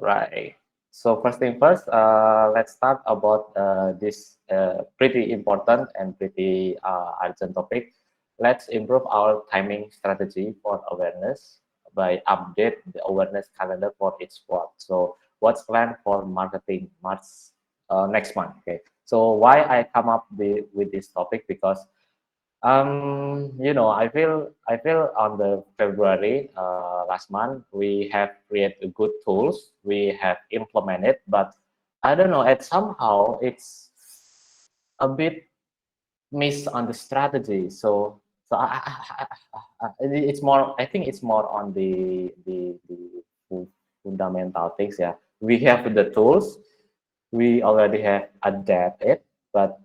Right. So first thing first, let's start about this pretty important and pretty urgent topic. Let's improve our timing strategy for awareness by update the awareness calendar for each sport. So what's planned for marketing March next month? Okay. So why I come up with this topic because I feel on the February last month we have created good tools. We have implemented, but I don't know. It somehow it's a bit miss on the strategy. It's more. I think it's more on the fundamental things. Yeah, we have the tools. We already have adapted, but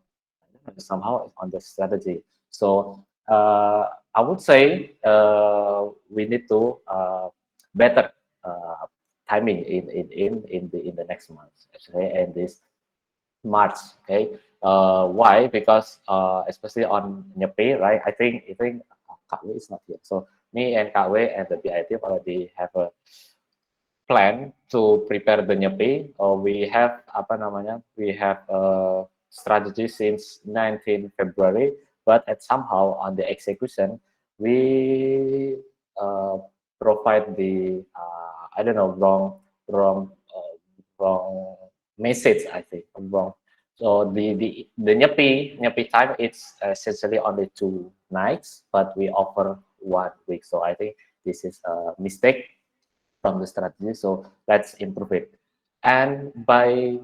somehow on the strategy. So I would say we need to better uh, timing in the next month, actually, and this March. Okay, why? Because especially on Nyepi, right? I think Kak Wei is not here. So me and Kak Wei and the BI team already have a plan to prepare the Nyepi. We have apa namanya? We have a strategy since 19 February, but at somehow on the execution we uh, provide the I don't know wrong message. I think wrong. So the Nyepi time it's essentially only 2 nights, but we offer 1 week. So I think this is a mistake from the strategy. So let's improve it. And by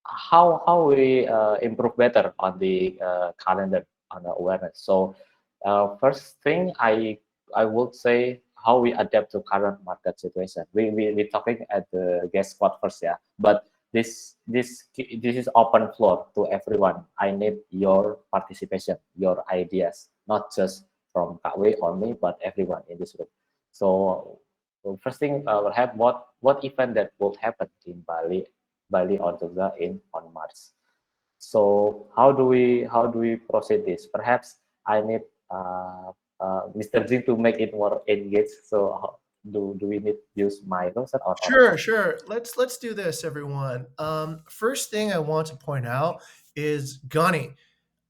how we improve better on the calendar on the awareness. So first thing I would say how we adapt to current market situation. We talking at the guest spot first, yeah. But this is open floor to everyone. I need your participation, your ideas, not just from Kak Wei only, but everyone in this room. So first thing we'll have what event that will happen in Bali or Jogja in on March. So how do we proceed this? Perhaps I need Mr. Jing to make it more engaged. So do we need use my person or Sure, how? sure. Let's do this, everyone. First thing I want to point out is Gani.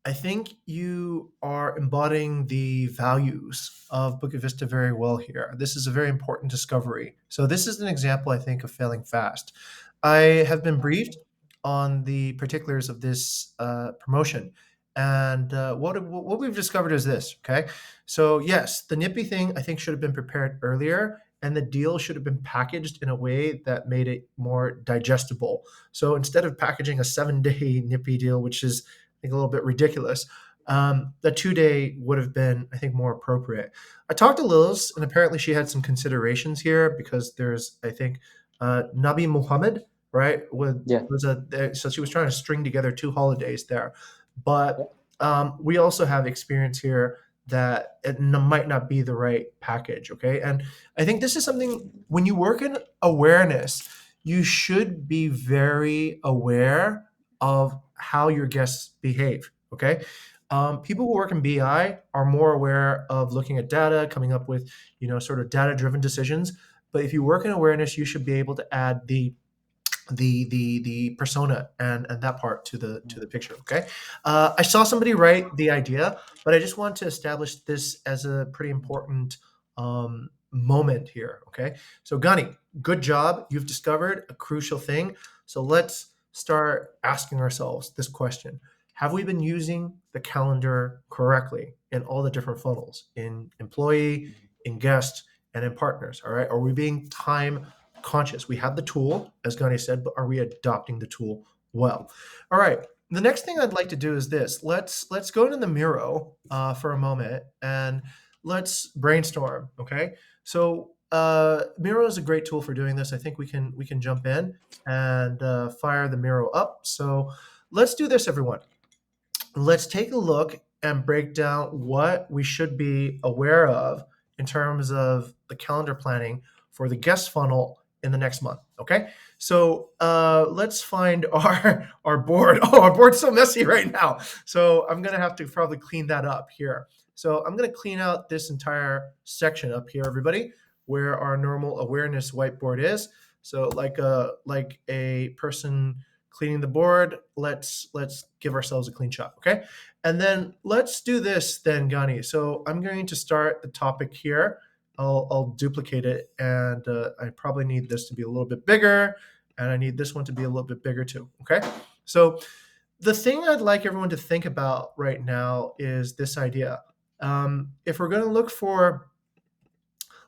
I think you are embodying the values of Bukit Vista very well here. This is a very important discovery. So this is an example, I think, of failing fast. I have been briefed on the particulars of this promotion, and what we've discovered is this. Okay, so yes, the Nippy thing I think should have been prepared earlier, and the deal should have been packaged in a way that made it more digestible. So instead of packaging a 7-day Nippy deal, which is I think a little bit ridiculous. The 2-day would have been, I think, more appropriate. I talked to Liz, and apparently she had some considerations here because there's, I think, Nabi Muhammad, right? Yeah, So she was trying to string together 2 holidays there, but yeah, we also have experience here that might not be the right package. Okay, and I think this is something when you work in awareness, you should be very aware of how your guests behave. Okay. People who work in BI are more aware of looking at data, coming up with, sort of data driven decisions. But if you work in awareness, you should be able to add the persona and that part to the picture. Okay. I saw somebody write the idea, but I just want to establish this as a pretty important moment here. Okay. So Gani, good job. You've discovered a crucial thing. So let's start asking ourselves this question. Have we been using the calendar correctly in all the different funnels, in employee, in guest, and in partners? All right. Are we being time conscious? We have the tool, as Gani said, but are we adopting the tool well? All right. The next thing I'd like to do is this. Let's go into the Miro for a moment and let's brainstorm. Okay. So Miro is a great tool for doing this. I think we can jump in and fire the Miro up. So let's do this, everyone. Let's take a look and break down what we should be aware of in terms of the calendar planning for the guest funnel in the next month. Okay, so let's find our board. Oh, our board's so messy right now. So I'm gonna have to probably clean that up here. So I'm gonna clean out this entire section up here, everybody, where our normal awareness whiteboard is. So like a person cleaning the board, let's give ourselves a clean shot, okay? And then let's do this then, Gani. So I'm going to start the topic here. I'll duplicate it, and I probably need this to be a little bit bigger, and I need this one to be a little bit bigger too, okay? So the thing I'd like everyone to think about right now is this idea. If we're going to look for,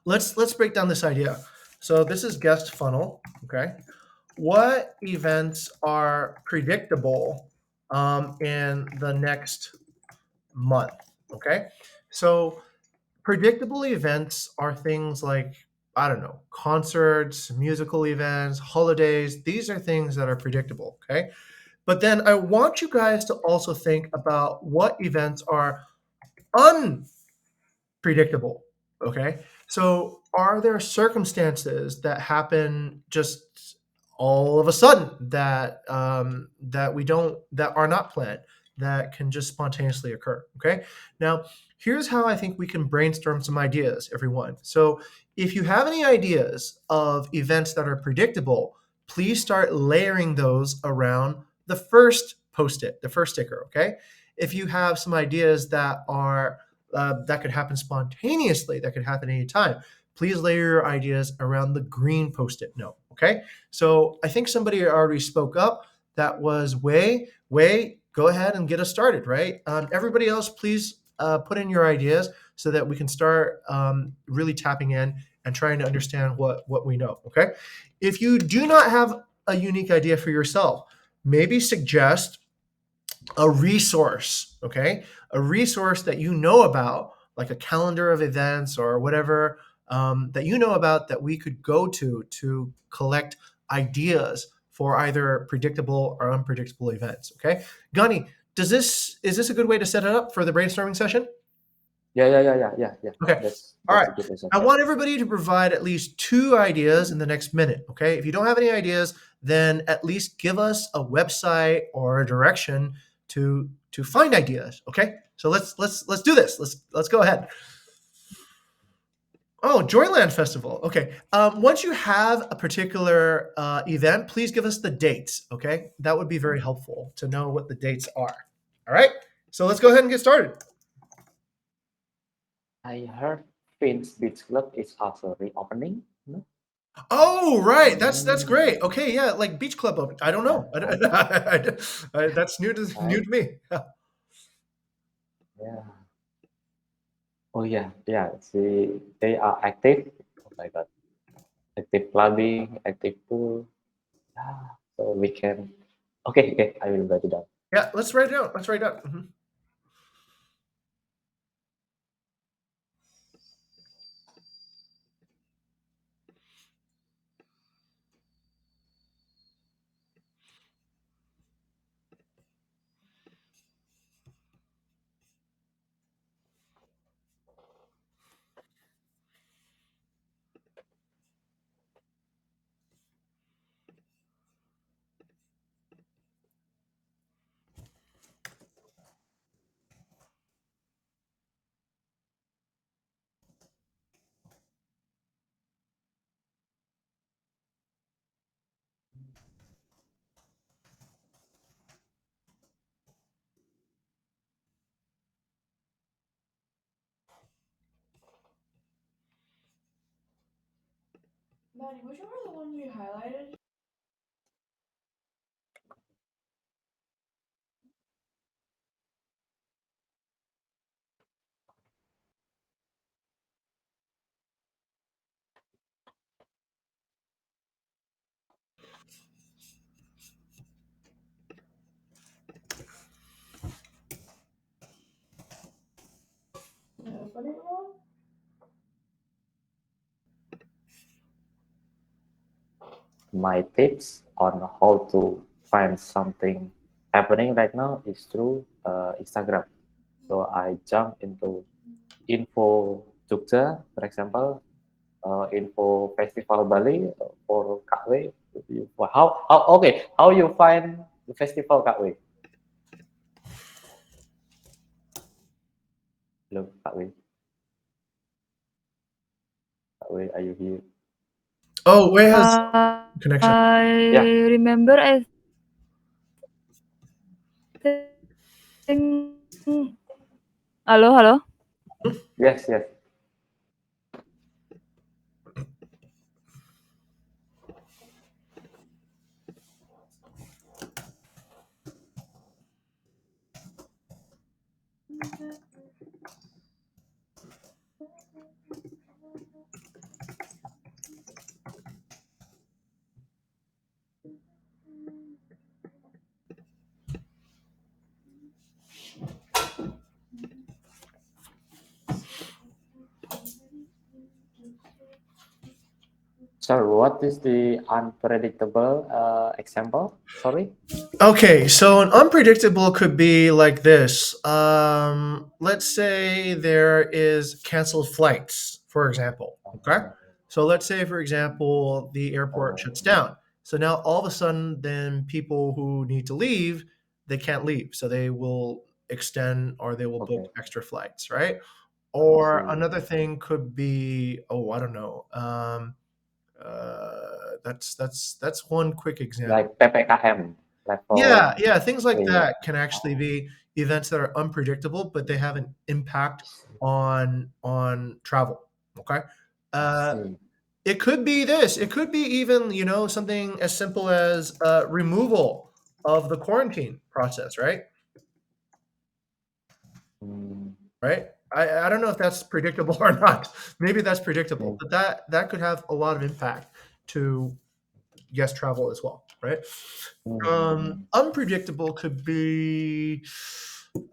let's break down this idea. So this is guest funnel, okay? What events are predictable in the next month? Okay, so predictable events are things like, I don't know, concerts, musical events, holidays. These are things that are predictable. Okay, but then I want you guys to also think about what events are unpredictable. Okay, so are there circumstances that happen just all of a sudden that we don't that are not planned, that can just spontaneously occur? Okay, now here's how I think we can brainstorm some ideas, everyone. So if you have any ideas of events that are predictable, please start layering those around the first post-it, the first sticker. Okay, if you have some ideas that are that could happen spontaneously, that could happen anytime, please layer your ideas around the green post-it note. Okay, so I think somebody already spoke up. That was Way. Go ahead and get us started, right? Everybody else, please put in your ideas so that we can start really tapping in and trying to understand what we know. Okay, if you do not have a unique idea for yourself, maybe suggest a resource, okay? A resource that you know about, like a calendar of events or whatever, that you know about, that we could go to collect ideas for either predictable or unpredictable events, okay? Gani, is this a good way to set it up for the brainstorming session? Yeah. Okay. All That's right. a good I example. want everybody to provide at least two ideas in the next minute. Okay. If you don't have any ideas, then at least give us a website or a direction to find ideas. Okay. So let's do this. Let's go ahead. Oh, Joyland Festival. Okay. Once you have a particular event, please give us the dates. Okay. That would be very helpful to know what the dates are. All right. So let's go ahead and get started. I heard Finn's Beach Club is also reopening. No? Oh, right. That's Mm, great. Okay, yeah, like beach club open. I don't yeah, know. right, That's new right. to me. Yeah. Oh yeah. See, they are active. Oh my God, active clubbing, active pool. Yeah. So we can. Okay. I will write it down. Yeah, let's write it down. Let's write it down. Maddie, which one are the ones we highlighted? The opening one? My tips on how to find something happening right now is through Instagram. So I jump into info Jogja, for example, info festival Bali for Kak How you find the festival Kak Hello Kak are you here? Oh, Wei has connection. Yeah. remember, I think. Halo, halo. Yes. Yes. Sorry. What is the unpredictable example? Sorry. Okay, so an unpredictable could be like this. Let's say there is canceled flights, for example. Okay, so let's say, for example, the airport Oh. shuts down. So now all of a sudden, then people who need to leave, they can't leave. So they will extend or they will book Okay. extra flights, right? I Or see. another thing could be, oh, I don't know. That's one quick example. Like PPKM Yeah, level yeah, things like 3. that can actually be events that are unpredictable, but they have an impact on travel. Okay, I uh, see. it could be this. It could be even something as simple as removal of the quarantine process. Right, Mm, right. I don't know if that's predictable or not. Maybe that's predictable, mm, but that could have a lot of impact to guest travel as well. Right. mm. Unpredictable could be,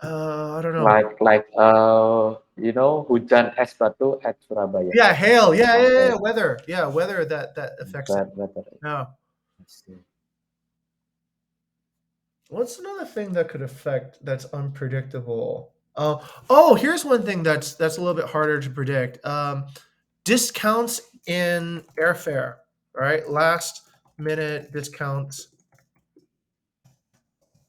I don't know. Hujan es batu at Surabaya. Yeah, hail. Yeah, yeah, yeah, Okay. weather. Yeah, weather that affects it. Bad weather. Yeah. I see. What's another thing that could affect that's unpredictable? Oh, here's one thing that's a little bit harder to predict. Discounts in airfare. All right, last minute discounts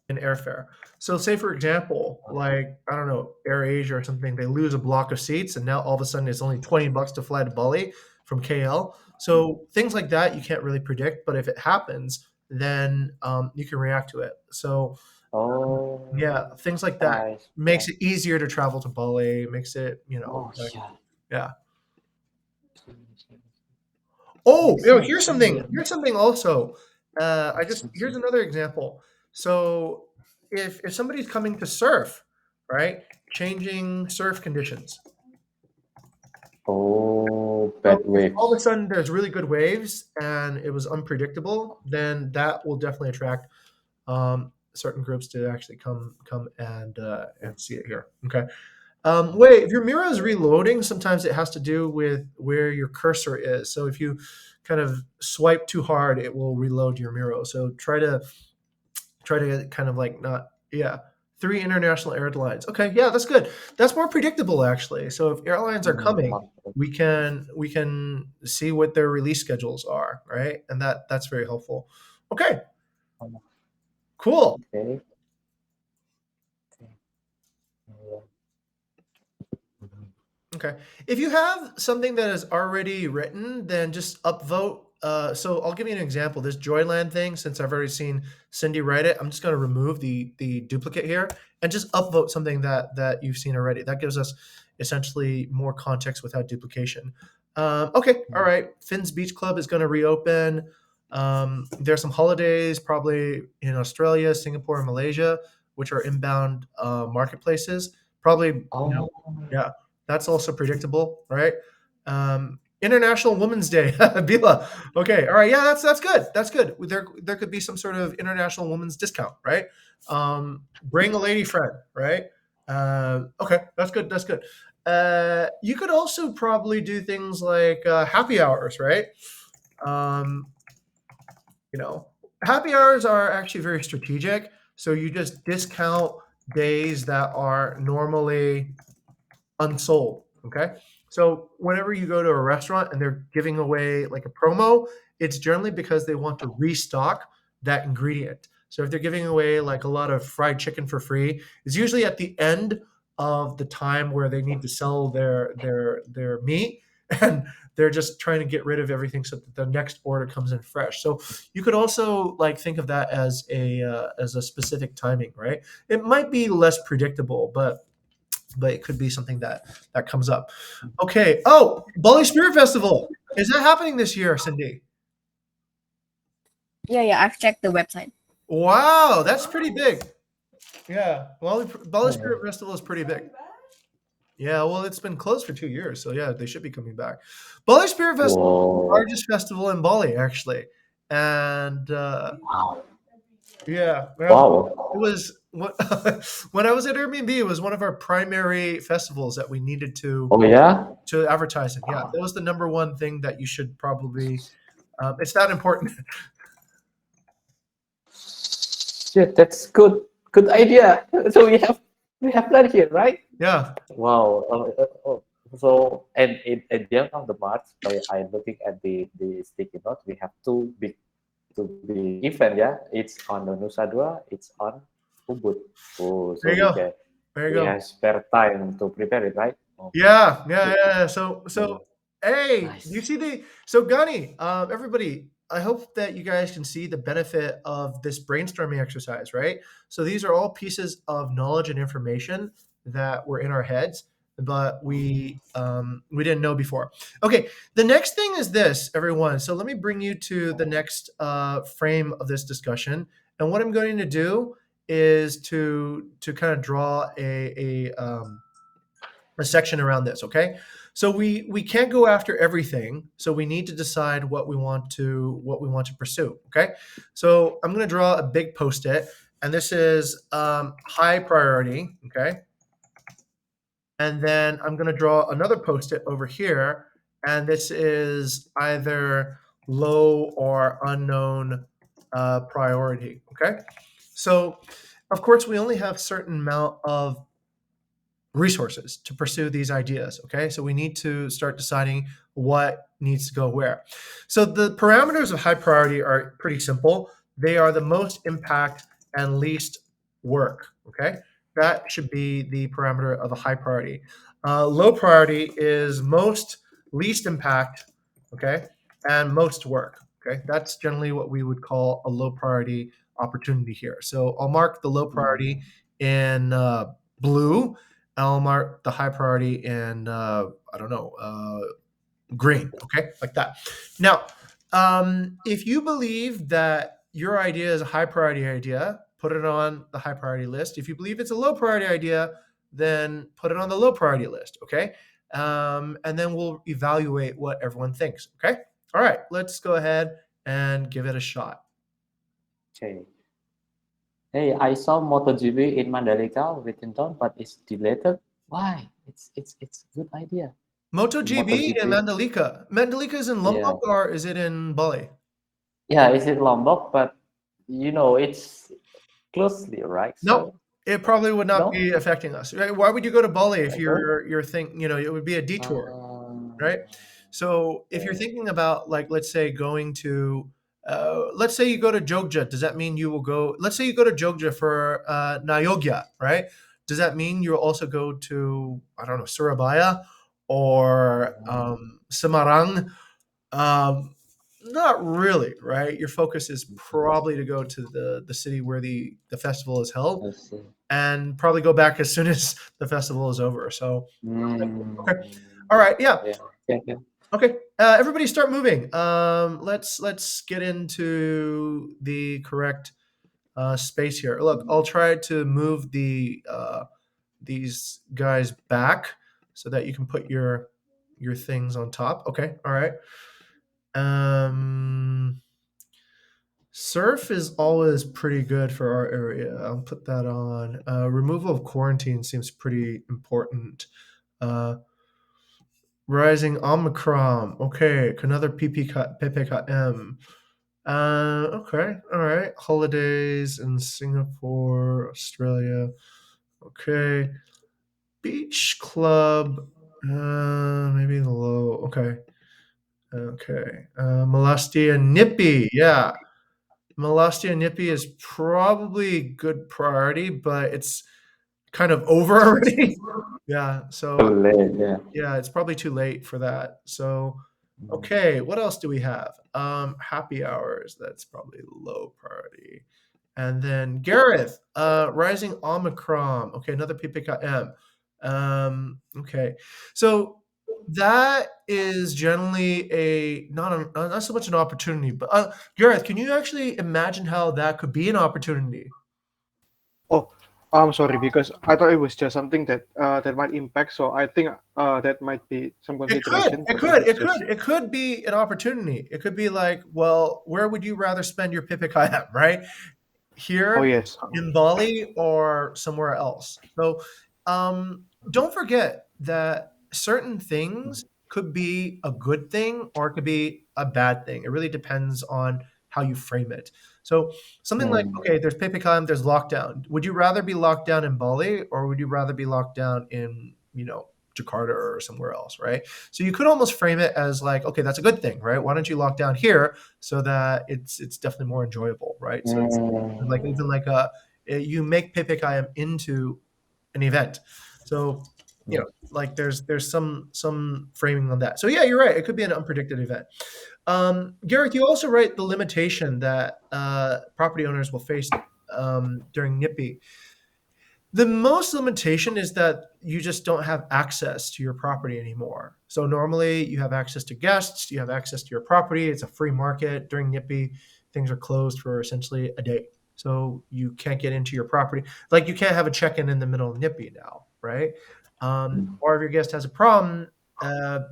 in airfare. So say for example, like I don't know, AirAsia or something, they lose a block of seats and now all of a sudden it's only $20 to fly to Bali from KL. So things like that you can't really predict, but if it happens, then you can react to it. So yeah, Oh, things like that I makes yeah. it easier to travel to Bali, makes it, Oh, like, yeah. yeah. Oh, Makes sense. here's Yeah. something. Here's something also. Makes sense. Here's another example. So if somebody's coming to surf, right, changing surf conditions. Oh, So bad if all of a waves. sudden there's really good waves and it was unpredictable, then that will definitely attract certain groups to actually come and see it here. Okay. Wait, if your mirror is reloading, sometimes it has to do with where your cursor is. So if you kind of swipe too hard, it will reload your mirror. So try to kind of like not, yeah. Three international airlines. Okay, yeah, that's good. That's more predictable actually. So if airlines are coming, we can see what their release schedules are, right? And that's very helpful. Okay, cool. Okay. Okay. If you have something that is already written, then just upvote. So I'll give you an example. This Joyland thing, since I've already seen Cindy write it, I'm just going to remove the duplicate here and just upvote something that you've seen already. That gives us essentially more context without duplication. Okay. All right. Finn's Beach Club is going to reopen. There's some holidays probably in Australia, Singapore, and Malaysia, which are inbound marketplaces. Probably, Oh, yeah, that's also predictable, right? International Women's Day, Bila. Okay, all right, yeah, that's good. That's good. There could be some sort of International Women's discount, right? Bring a lady friend, right? Okay, that's good. That's good. You could also probably do things like happy hours, right? Um, you know, happy hours are actually very strategic. So you just discount days that are normally unsold. Okay. So whenever you go to a restaurant and they're giving away like a promo, it's generally because they want to restock that ingredient. So if they're giving away like a lot of fried chicken for free, it's usually at the end of the time where they need to sell their meat. and they're just trying to get rid of everything so that the next order comes in fresh. So you could also like think of that as a specific timing, right? It might be less predictable, but it could be something that comes up. Okay. Oh, Bali Spirit Festival, is that happening this year, Cindy? Yeah, yeah, I've checked the website. Wow, that's pretty big. Yeah, Bali Spirit Oh, Festival is pretty big. Yeah, well, it's been closed for 2 years, so yeah, they should be coming back. Bali Spirit Festival is the whoa, largest festival in Bali, actually, and wow, yeah, well, wow. it was what when I was at Airbnb, it was one of our primary festivals that we needed Oh yeah. to advertise in. Yeah, that was the number one thing that you should probably. It's that important. Shit, that's good. Good idea. So we have that here, right? Yeah, Wow. So and at the end of the March, I looking at the sticky note. We have two big event. Yeah, it's on the Nusa Dua. It's on Ubud. Oh, there so you go. There you we go. have spare time to prepare it, right? Oh, Yeah, yeah, good. yeah. So, Yeah. hey, you Nice. see so Gani, everybody, I hope that you guys can see the benefit of this brainstorming exercise, right? So these are all pieces of knowledge and information that were in our heads, but we didn't know before. Okay, the next thing is this, everyone. So let me bring you to the next frame of this discussion, and what I'm going to do is to kind of draw a section around this. Okay, so we can't go after everything, so we need to decide what we want to pursue. Okay, so I'm going to draw a big post-it, and this is high priority. Okay, and then I'm going to draw another post-it over here, and this is either low or unknown priority. Okay, so of course we only have certain amount of resources to pursue these ideas. Okay, so we need to start deciding what needs to go where. So the parameters of high priority are pretty simple. They are the most impact and least work. Okay, that should be the parameter of a high priority. Low priority is most least impact. Okay, and most work. Okay, that's generally what we would call a low priority opportunity here. So I'll mark the low priority in blue. I'll mark the high priority in I don't know, green. Okay, like that. Now, if you believe that your idea is a high priority idea, put it on the high priority list. If you believe it's a low priority idea, then put it on the low priority list. Okay, and then we'll evaluate what everyone thinks. Okay. All right. Let's go ahead and give it a shot. Okay. Hey, I saw MotoGP in Mandalika written down, but it's deleted. Why? It's good idea. MotoGP in MotoGP. Mandalika. Mandalika is in Yeah. Lombok or is it in Bali? Yeah, it's in Lombok, but it's closely, right? No, So it probably would not no. be affecting us. Right? Why would you go to Bali if Okay. you're think it would be a detour, right? So if you're Okay. thinking about like let's say going to let's say you go to Jogja, does that mean you will go? Let's say you go to Jogja for Nayogya, right? Does that mean you'll also go to I don't know Surabaya or Semarang? Um, Not really, right? Your focus is probably to go to the city where the festival is held I see. and probably go back as soon as the festival is over. So, Mm, okay, all right, yeah, yeah. Yeah. Yeah. okay. Everybody, start moving. Let's get into the correct space here. Look, I'll try to move these guys back so that you can put your things on top. Okay, all right. Um, Surf is always pretty good for our area. I'll put that on. Removal of quarantine seems pretty important. Uh, Rising Omicron. Okay, another PPKM. Okay, all right. Holidays in Singapore, Australia. Okay. Beach club. Maybe the low. Okay. Okay. Molestia Nippy. Yeah. Molestia Nippy is probably good priority, but kind of over already. Yeah. Too So late. Yeah. yeah, it's probably too late for that. So okay, what else do we have? Happy hours. That's probably low priority. And then Gareth, rising Omicron. Okay, another PPKM. Okay, so that is generally a not so much an opportunity, but Gareth, can you actually imagine how that could be an opportunity? Oh, I'm sorry because I thought it was just something that might impact. So I think that might be some It could, consideration. it But if could, it's it just could, it could be an opportunity. It could be like, well, where would you rather spend your PPKM, right? oh Here yes, in Bali or somewhere else. So don't forget that certain things could be a good thing or it could be a bad thing. It really depends on how you frame it. So something like, Mm. okay, there's PPKM, there's lockdown. Would you rather be locked down in Bali or would you rather be locked down in, Jakarta or somewhere else, right? So you could almost frame it as like, okay, that's a good thing, right? Why don't you lock down here so that it's definitely more enjoyable, right? So it's like Mm. even like you make PPKM into an event. So like there's some framing on that. So yeah, you're right. It could be an unpredicted event. Gareth, you also write the limitation that property owners will face during NIPI. The most limitation is that you just don't have access to your property anymore. So normally you have access to guests, you have access to your property. It's a free market. During NIPI, things are closed for essentially a day. So you can't get into your property. Like you can't have a check-in in the middle of NIPI now, right? Or if your guest has a problem,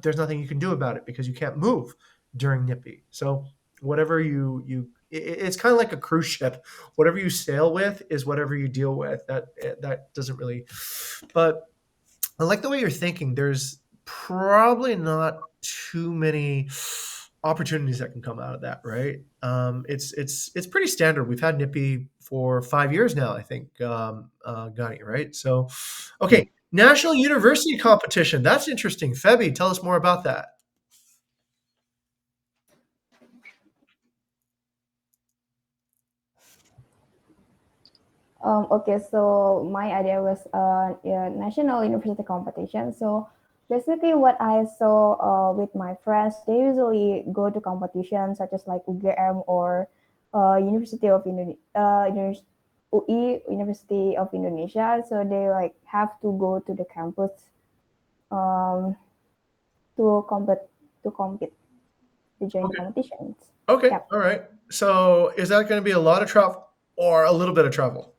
there's nothing you can do about it because you can't move during NIPI. So whatever it's kind of like a cruise ship. Whatever you sail with is whatever you deal with. That doesn't really. But I like the way you're thinking. There's probably not too many opportunities that can come out of that, right? It's pretty standard. We've had NIPI for 5 years now, I think, Gani, right? So, okay, national university competition. That's interesting. Febby, tell us more about that. Okay, so my idea was a national university competition. So basically, what I saw with my friends, they usually go to competitions such as like UGM or University of UI, University of Indonesia. So they like have to go to the campus um, to compete to join Okay. competitions. Okay. Yep. All right. So is that going to be a lot of travel or a little bit of travel?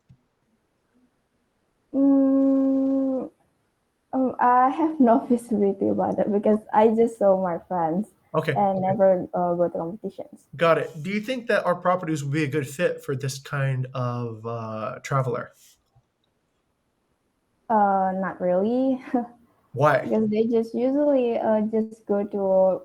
Mm, I have no visibility about it because I just saw my friends Okay. and Okay. never go to competitions. Got it. Do you think that our properties would be a good fit for this kind of traveler? Not really, Why? because they just usually just go to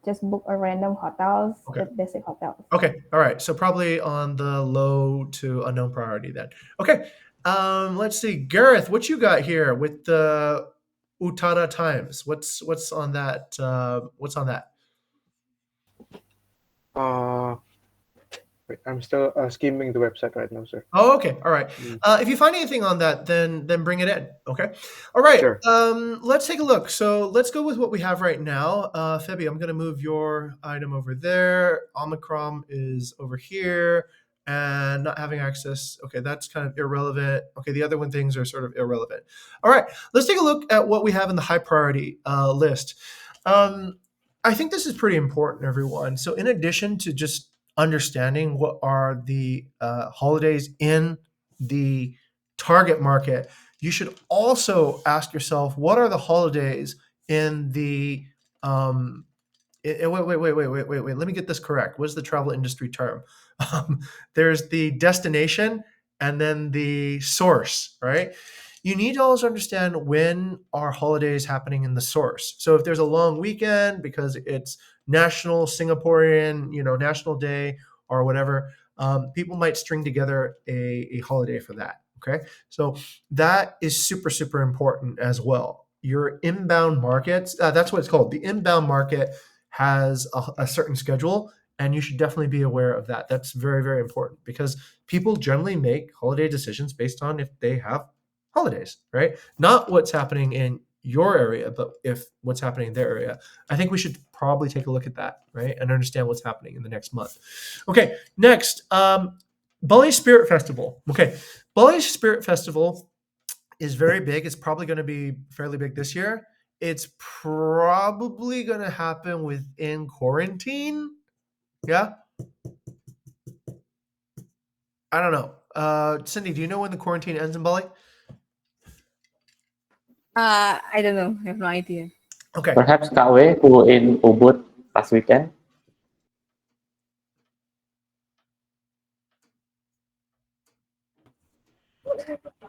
just book a random hotels Okay. with basic hotels. Okay. All right. So probably on the low to unknown priority then. Okay. Let's see. Gareth, what you got here with the Utara Times? What's on that? What's on that? uh, wait, I'm still skimming the website right now, sir. Oh, okay. All right. Mm. If you find anything on that, then bring it in. Okay. All right. Sure. Let's take a look. So let's go with what we have right now. Febby, I'm going to move your item over there. Omicron is over here, and not having access. Okay, that's kind of irrelevant. Okay, the other one things are sort of irrelevant. All right. Let's take a look at what we have in the high priority list. I think this is pretty important, everyone. So in addition to just understanding what are the holidays in the target market, you should also ask yourself what are the holidays in the wait. Let me get this correct. What's the travel industry term? There's the destination and then the source, right? You need to also understand when are holidays happening in the source. So if there's a long weekend because it's national Singaporean, national day or whatever, people might string together a holiday for that. Okay, so that is super super important as well. Your inbound markets, that's what it's called. The inbound market has a certain schedule. and you should definitely be aware of that. That's very, very important because people generally make holiday decisions based on if they have holidays, right? Not what's happening in your area, but if what's happening in their area. I think we should probably take a look at that, right? And understand what's happening in the next month. Okay, next, Bali Spirit Festival. Okay, Bali Spirit Festival is very big. It's probably going to be fairly big this year. It's probably going to happen within quarantine. Yeah. I don't know. Cindy, do you know when the quarantine ends in Bali? I don't know. I have no idea. Okay. Perhaps Kak Wei, who in Ubud last weekend.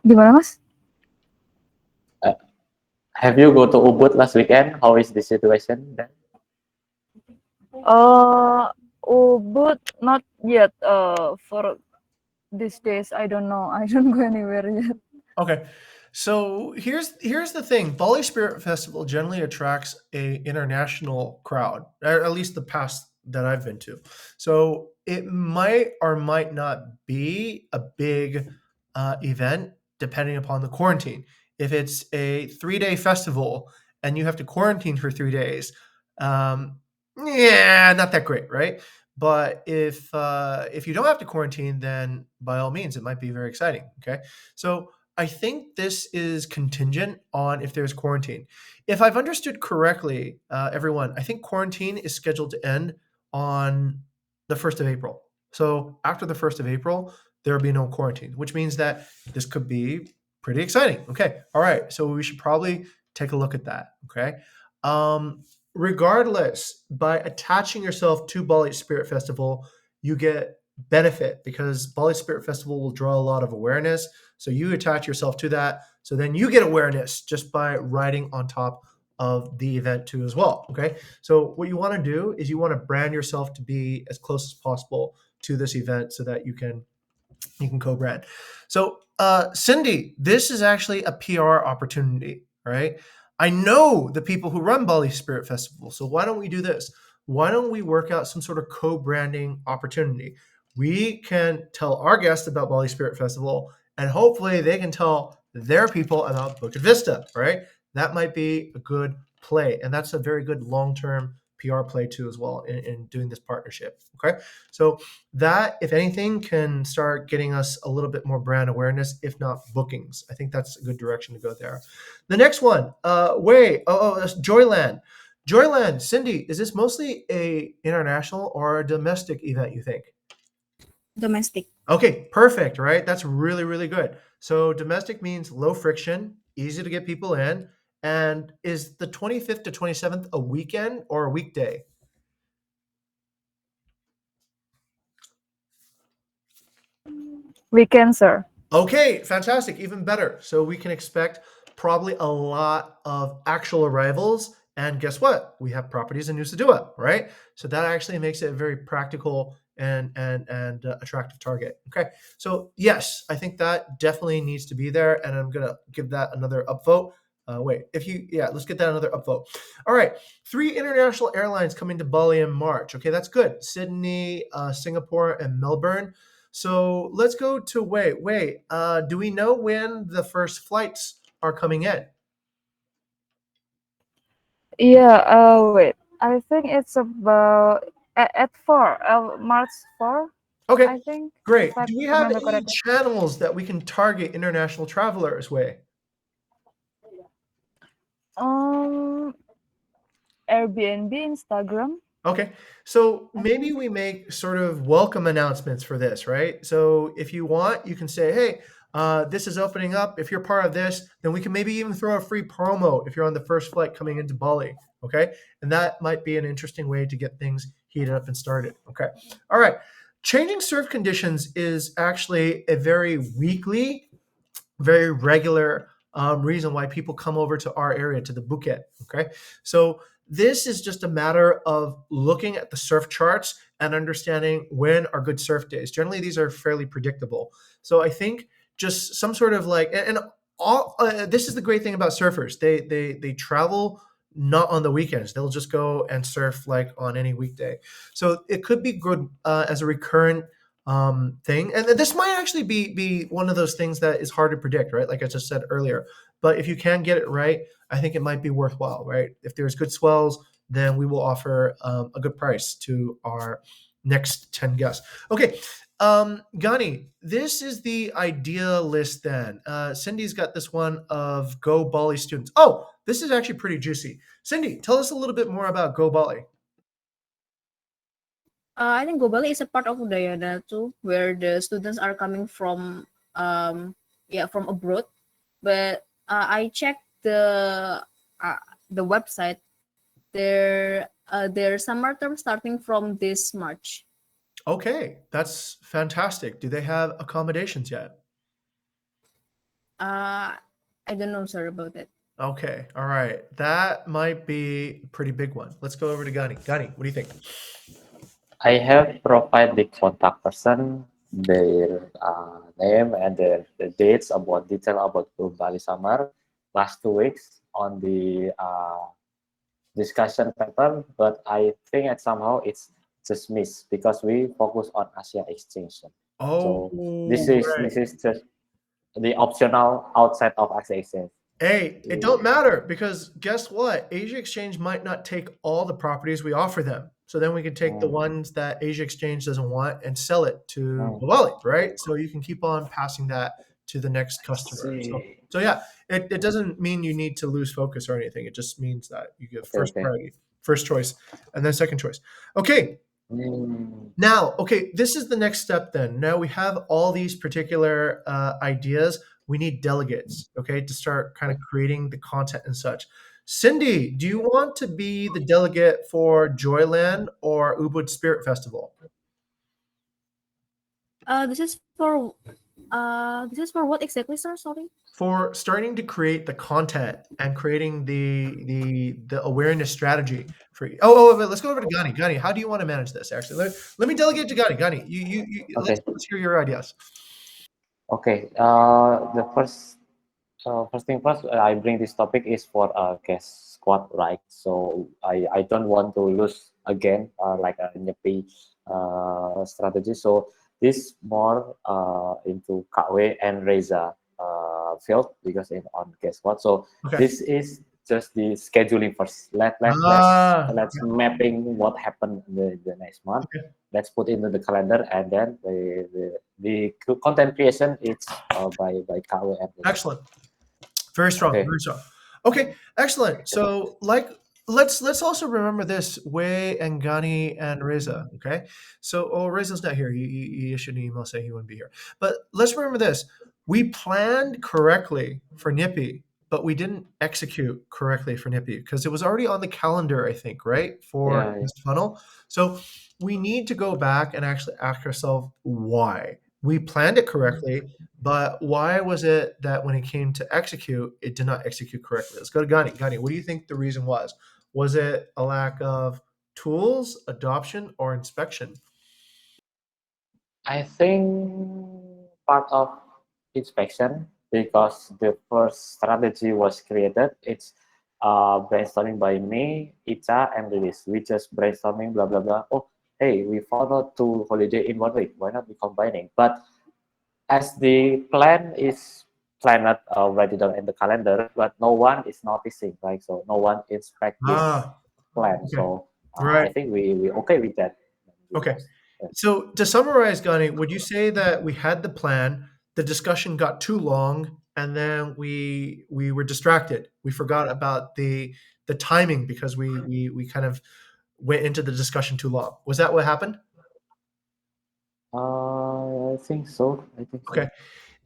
Gimana, Mas? Have you go to Ubud last weekend? How is the situation then? Ubud, not yet. For these days, I don't know. I don't go anywhere yet. Okay. So here's the thing. Bali Spirit Festival generally attracts a international crowd, or at least the past that I've been to. So it might or might not be a big event depending upon the quarantine. If it's a 3-day festival and you have to quarantine for 3 days, yeah, not that great, right? But if you don't have to quarantine, then by all means, it might be very exciting. Okay, so I think this is contingent on if there's quarantine. If I've understood correctly, everyone, I think quarantine is scheduled to end on the 1st of April. So after the 1st of April, there will be no quarantine, which means that this could be pretty exciting. Okay, all right. So we should probably take a look at that. Okay. Regardless, by attaching yourself to Bali Spirit Festival, you get benefit because Bali Spirit Festival will draw a lot of awareness. So you attach yourself to that. So then you get awareness just by riding on top of the event too as well. Okay. So what you want to do is you want to brand yourself to be as close as possible to this event so that you can co-brand. So Cindy, this is actually a PR opportunity, right? I know the people who run Bali Spirit Festival. So why don't we do this? Why don't we work out some sort of co-branding opportunity? We can tell our guests about Bali Spirit Festival, and hopefully they can tell their people about Bukit Vista, right? That might be a good play. And that's a very good long-term PR play too as well in doing this partnership. Okay. So that, if anything, can start getting us a little bit more brand awareness, if not bookings. I think that's a good direction to go there. The next one, that's Joyland. Joyland, Cindy, is this mostly a international or a domestic event, you think? Domestic. Okay, perfect, right? That's really, really good. So domestic means low friction, easy to get people in. And is the 25th to 27th a weekend or a weekday? Weekend, sir. Okay, fantastic, even better. So we can expect probably a lot of actual arrivals. And guess what? We have properties in Nusa Dua, right? So that actually makes it a very practical and attractive target. Okay, so yes, I think that definitely needs to be there, and I'm gonna give that another upvote. Let's get that another upvote. All right, 3 international airlines coming to Bali in March. Okay, that's good. Sydney, Singapore, and Melbourne. So let's go to Wei. Do we know when the first flights are coming in? Yeah. Wait. I think it's about at 4. March 4. Okay, I think. great. If I Do we have remember any correctly. channels that we can target international travelers, Wei? Airbnb, Instagram. Okay, so maybe we make sort of welcome announcements for this, right? So if you want, you can say, hey, this is opening up. If you're part of this, then we can maybe even throw a free promo if you're on the first flight coming into Bali, okay? And that might be an interesting way to get things heated up and started, okay? All right, changing surf conditions is actually a very weekly, very regular reason why people come over to our area, to the Bukit, okay? So this is just a matter of looking at the surf charts and understanding when are good surf days. Generally, these are fairly predictable. So I think just some sort of like, and all this is the great thing about surfers. They travel not on the weekends. They'll just go and surf like on any weekday. So it could be good as a recurrent thing. And this might actually be one of those things that is hard to predict, right? Like I just said earlier. But if you can get it right, I think it might be worthwhile, right? If there's good swells, then we will offer a good price to our next 10 guests. Okay. Gani, this is the idea list then. Cindy's got this one of Go Bali students. Oh, this is actually pretty juicy. Cindy, tell us a little bit more about Go Bali. I think Gobali is a part of Udayana too, where the students are coming from from abroad. But I checked the website. Their summer term starting from this March. Okay, that's fantastic. Do they have accommodations yet? I don't know, sir, about it. Okay, all right. That might be a pretty big one. Let's go over to Gani. Gani, what do you think? I have provided the contact person, their name and the dates about detail about the Bali summer last 2 weeks on the discussion paper, but I think that somehow it's just missed because we focus on Asia exchange. Oh, So this right. is just the optional outside of Asia exchange. Hey, it don't matter because guess what? Asia Exchange might not take all the properties we offer them. So then we can take the ones that Asia Exchange doesn't want and sell it to Wallet, right? So you can keep on passing that to the next customer. So yeah, it doesn't mean you need to lose focus or anything. It just means that you get first Okay. priority, first choice, and then second choice. Okay, Mm, now, okay, this is the next step then. Now we have all these particular ideas. We need delegates, okay, to start kind of creating the content and such. Cindy, do you want to be the delegate for Joyland or Ubud Spirit Festival? This is for what exactly, sir? Sorry. For starting to create the content and creating the awareness strategy for wait, let's go over to Gani. Gani, how do you want to manage this? Actually, let me delegate to Gani. Gani, okay. let's hear your ideas. Okay. The first thing first, I bring this topic is for guest squad, right? So I don't want to lose again like a nyepi strategy. So this more into Kawe and Reza field because in on guest squad. So Okay. this is just the scheduling first. Let's mapping what happened the next month. Okay. Let's put into the calendar, and then the content creation is by Kawe and Reza. Excellent. Very strong. Okay. Very strong. Okay, excellent. So let's also remember this, Wei and Gani and Reza. Okay. So Reza's not here. He issued an email saying he wouldn't be here. But let's remember this. We planned correctly for Nippy, but we didn't execute correctly for Nippy because it was already on the calendar, I think, right? For Yeah. this funnel. So we need to go back and actually ask ourselves why. We planned it correctly, but why was it that when it came to execute, it did not execute correctly? Let's go to Gani. Gani, what do you think the reason was? Was it a lack of tools, adoption, or inspection? I think part of inspection because the first strategy was created. It's brainstorming by me, Icha, and Lilis. We just brainstorming, blah blah blah. Oh, hey, we followed 2 holiday in 1 week. Why not be combining? But as the plan is planned already done in the calendar, but no one is noticing, right? So no one inspect this plan. Okay. So I Right. think we okay with that. Okay. So to summarize, Gani, would you say that we had the plan, the discussion got too long, and then we were distracted? We forgot about the timing because we kind of went into the discussion too long. Was that what happened? I think so. I think so. Okay.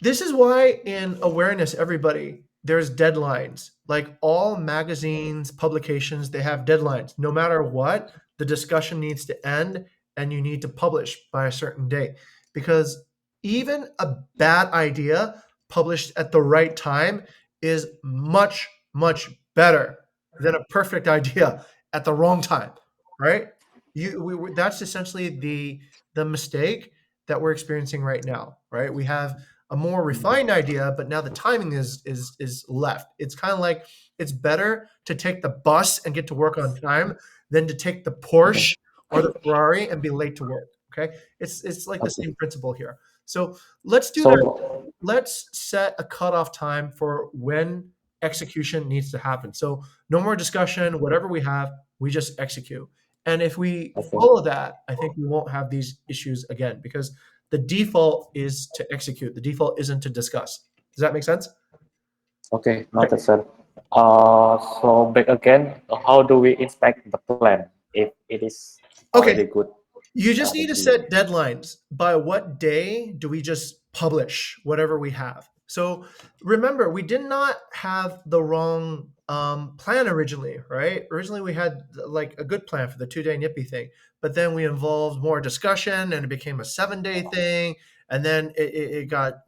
This is why in awareness, everybody, there's deadlines. Like all magazines, publications, they have deadlines. No matter what, the discussion needs to end and you need to publish by a certain date. Because even a bad idea published at the right time is much, much better than a perfect idea at the wrong time, right? That's essentially the mistake that we're experiencing right now, right? We have a more refined idea, but now the timing is left. It's kind of like it's better to take the bus and get to work on time than to take the Porsche or the Ferrari and be late to work. Okay, it's like the Okay. same principle here. So let's do So that. Let's set a cutoff time for when execution needs to happen. So no more discussion. Whatever we have, we just execute. And if we okay. follow that, I think we won't have these issues again because the default is to execute. The default isn't to discuss. Does that make sense? Okay, noted, sir. So back again, how do we inspect the plan if it is Okay, already good? you just need to If we- set deadlines. By what day do we just publish whatever we have? So remember, we did not have the wrong plan originally, right? Originally, we had like a good plan for the 2-day Nippy thing, but then we involved more discussion and it became a 7-day thing. And then it got,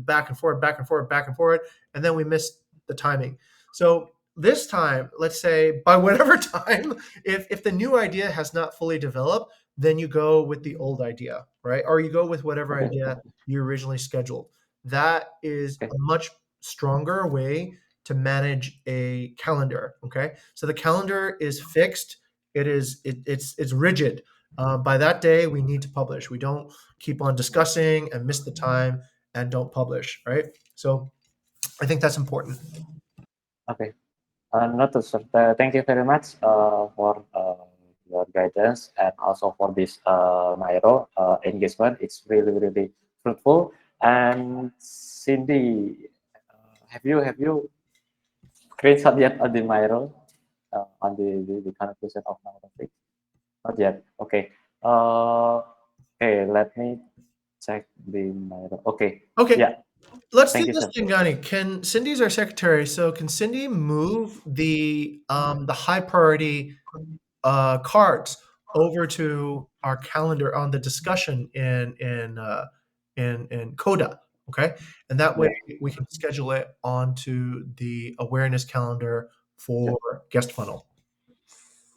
back and forth, back and forth, back and forth. And then we missed the timing. So this time, let's say by whatever time, if the new idea has not fully developed, then you go with the old idea, right? Or you go with whatever Okay. idea you originally scheduled. That is Okay. a much stronger way to manage a calendar. Okay, so the calendar is fixed. It's rigid. By that day, we need to publish. We don't keep on discussing and miss the time and don't publish, right? So I think that's important. Okay. Noted, sir. Thank you very much for your guidance and also for this Nairo engagement. It's really, really fruitful. And Cindy, have you screenshot yet on the Nairo on the conclusion of Nairo 6? Not yet. Okay. Okay. Let me check the Nairo. Okay. Okay, Yeah. let's Thank do you, this sir. thing, Gani. Can Cindy's our secretary? So can Cindy move the high priority cards over to our calendar on the discussion in Coda, okay? And that way we can schedule it onto the awareness calendar for guest funnel.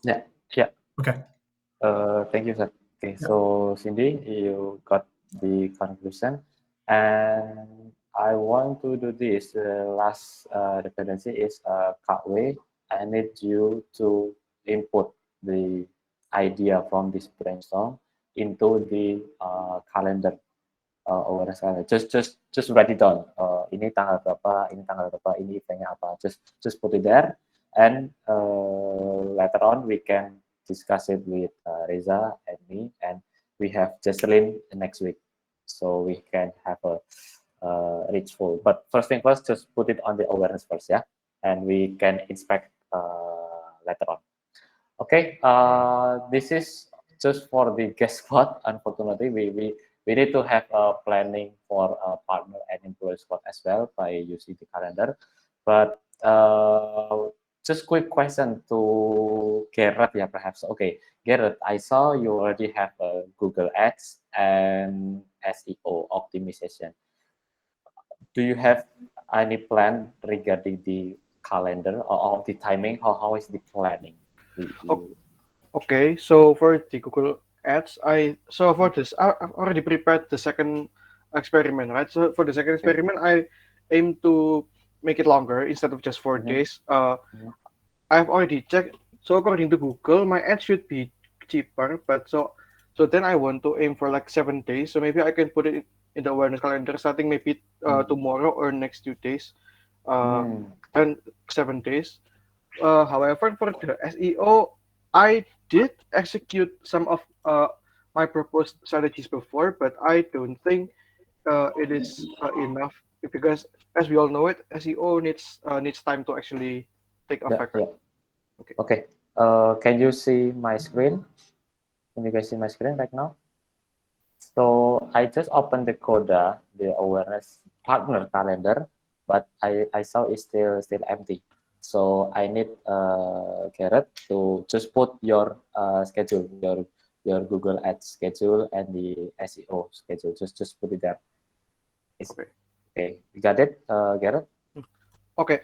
Yeah. Yeah. Okay. Thank you, sir. Okay, Yeah. so Cindy, you got the conclusion, and I want to do this. The last dependency is Kak I need you to input the idea from this brainstorm into the calendar awareness calendar. Just write it down. Ini tanggal berapa, ini tanggal berapa, ini eventnya apa. Just put it there, and later on we can discuss it with Reza and me, and we have Jesselyn next week, so we can have a reach full. But first thing first, just put it on the awareness first, yeah, and we can inspect later on. Okay, this is just for the guest spot. Unfortunately, we need to have a planning for a partner and employee spot as well by using the calendar. But just quick question to Garrett, yeah, perhaps. Okay, Garrett, I saw you already have a Google Ads and SEO optimization. Do you have any plan regarding the calendar or the timing? How is the planning? Okay, so for the Google Ads, for this I've already prepared the second experiment, right? So for the second experiment, I aim to make it longer instead of just 4 days. I've already checked. So according to Google, my ad should be cheaper, but so then I want to aim for like 7 days. So maybe I can put it in the awareness calendar starting maybe tomorrow or next 2 days, and 7 days. However, for the SEO, I did execute some of my proposed strategies before, but I don't think it is enough because, as we all know, SEO needs time to actually take effect. Yeah. Okay. Can you see my screen? Can you guys see my screen right now? So I just opened the Coda, the awareness partner calendar, but I saw it's still empty. So I need Garrett to just put your schedule, your Google Ads schedule and the SEO schedule. Just put it there. Okay. You got it, Garrett? Okay.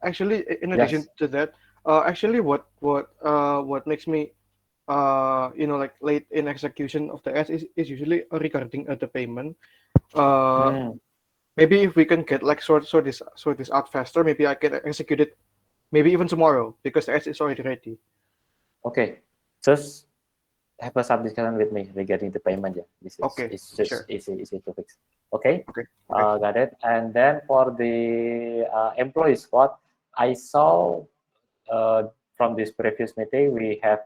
Actually, in addition to that, actually, what makes me like late in execution of the ads is usually regarding the payment. maybe if we can get like sort this out faster, maybe I can execute it maybe even tomorrow because the ads is already ready. Okay, just have a sub discussion with me regarding the payment. Yeah, this is Okay, it's just sure. easy to fix. Okay, Okay, okay. got it. And then for the employee squad, I saw from this previous meeting we have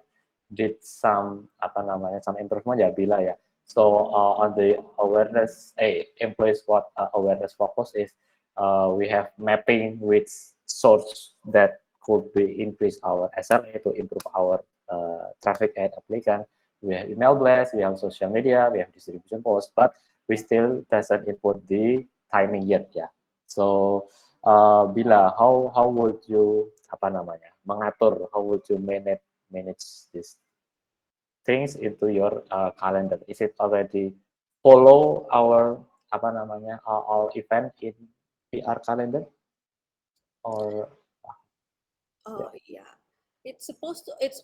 did some apa namanya some improvement ya Bila ya. So on the awareness, employee squad awareness focus is we have mapping which source that could be increase our SLA to improve our traffic ad applicant. We have email blast, we have social media, we have distribution post, but we still doesn't input the timing yet ya. So Bila, how would you apa namanya mengatur? How would you manage these things into your calendar? Is it already follow our apa namanya our event in PR calendar or Oh iya. It's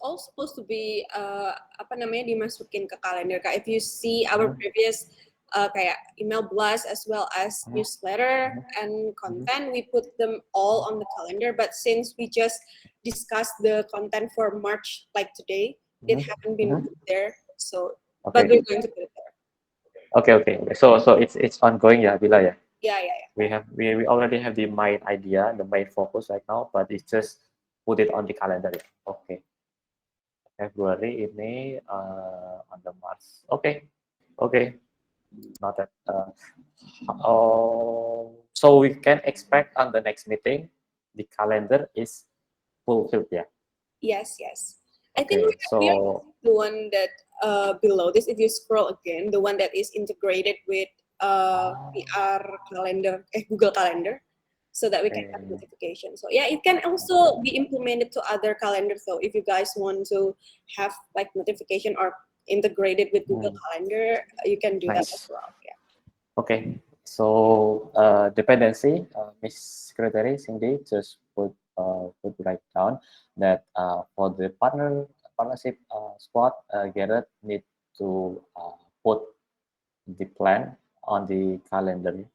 all supposed to be apa namanya dimasukin ke kalender. Kak, if you see our previous kayak email blast as well as newsletter and content, we put them all on the calendar. But since we just discussed the content for March like today, it haven't been put there. So, but okay we're going to put it there. okay. So it's ongoing ya Bila ya. Yeah. We already have the main idea, the main focus right now, but it's just put it on the calendar ya. Okay. Februari ini on the March. Okay. Noted. So we can expect on the next meeting the calendar is fulfilled. Yeah. Yes. I think Okay. we are So the one that below this, if you scroll again, the one that is integrated with PR calendar, Google Calendar, so that we can have notification. So yeah, it can also be implemented to other calendars. So if you guys want to have like notification or integrated with Google Calendar, you can do that nice. as well. Yeah. Okay. So dependency, Miss Secretary Cindy just put right down that for the partnership squad, Garrett need to put the plan on the calendar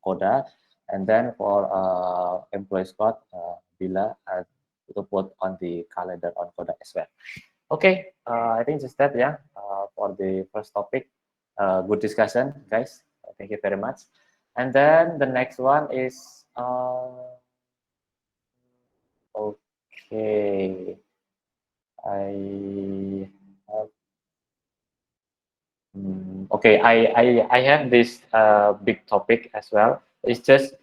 Koda, and then for employee squad, Bila to put on the calendar on Koda as well. Okay, I think just that, yeah, for the first topic. Good discussion, guys. Thank you very much. And then the next one is okay. I have okay. I have this big topic as well. It's just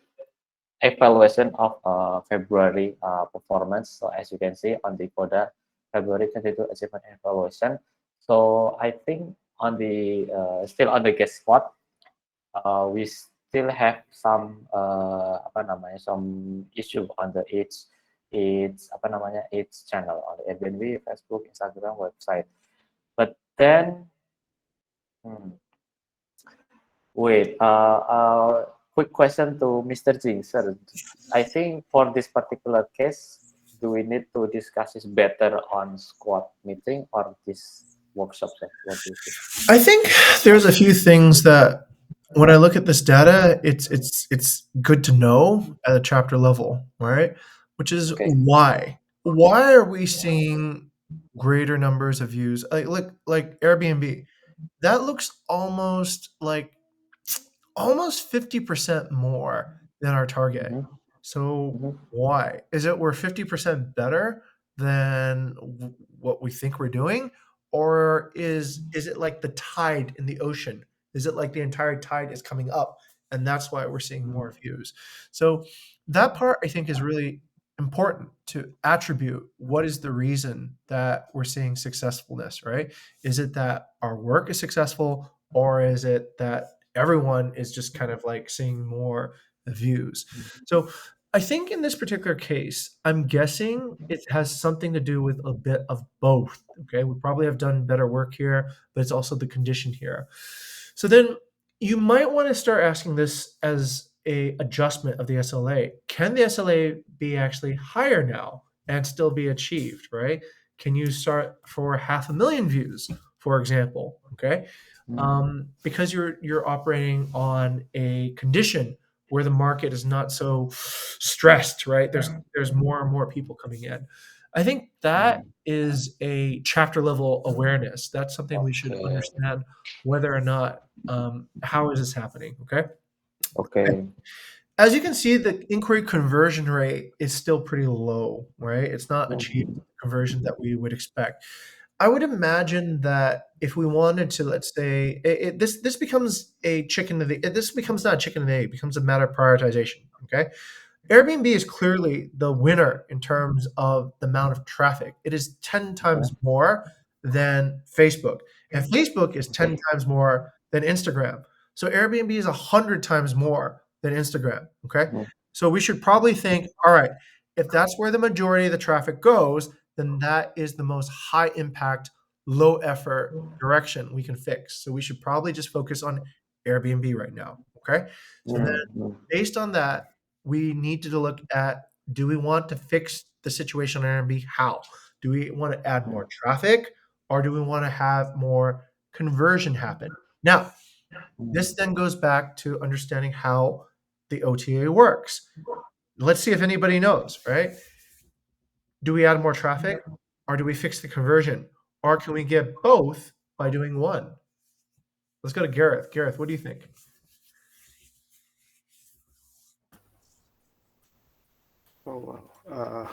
evaluation of February performance. So as you can see on the Coda February 22 achievement evaluation. So I think on the still on the guest spot, we still have some apa namanya some issue on the each apa namanya each channel on the Airbnb, Facebook, Instagram, website. But then wait, quick question to Mr. Jing, sir. I think for this particular case, do we need to discuss this better on squad meeting or this workshop? Sir? What do you think? I think there's a few things that when I look at this data, it's good to know at a chapter level, right? Which is Okay. why. Why are we seeing greater numbers of views? Like Airbnb. That looks almost 50% more than our target. So why? Is it we're 50% better than what we think we're doing? Or is it like the tide in the ocean? Is it like the entire tide is coming up and that's why we're seeing more views? So that part I think is really important to attribute what is the reason that we're seeing successfulness, right? Is it that our work is successful or is it that everyone is just kind of like seeing more views? So I think in this particular case, I'm guessing it has something to do with a bit of both. Okay, we probably have done better work here, but it's also the condition here. So then you might want to start asking this as a adjustment of the SLA. Can the SLA be actually higher now and still be achieved, right? Can you start for 500,000 views for example. Okay, because you're operating on a condition where the market is not so stressed, right? There's more and more people coming in. I think that is a chapter level awareness. That's something we should Okay. understand whether or not how is this happening. Okay. Okay. As you can see, the inquiry conversion rate is still pretty low, right? It's not achieving the conversion that we would expect. I would imagine that if we wanted to, let's say, this becomes a chicken and the this becomes not a chicken and the egg, it becomes a matter of prioritization. Okay, Airbnb is clearly the winner in terms of the amount of traffic. It is 10 times more than Facebook, and Facebook is 10 times more than Instagram. So Airbnb is 100 times more than Instagram. Okay, so we should probably think, all right, if that's where the majority of the traffic goes, then that is the most high impact, low effort direction we can fix. So we should probably just focus on Airbnb right now. Okay. So then based on that, we need to look at, do we want to fix the situation on Airbnb? How? Do we want to add more traffic, or do we want to have more conversion happen? Now, this then goes back to understanding how the OTA works. Let's see if anybody knows, right? Do we add more traffic, or do we fix the conversion? Or can we get both by doing one? Let's go to Gareth. Gareth, what do you think? Oh wow.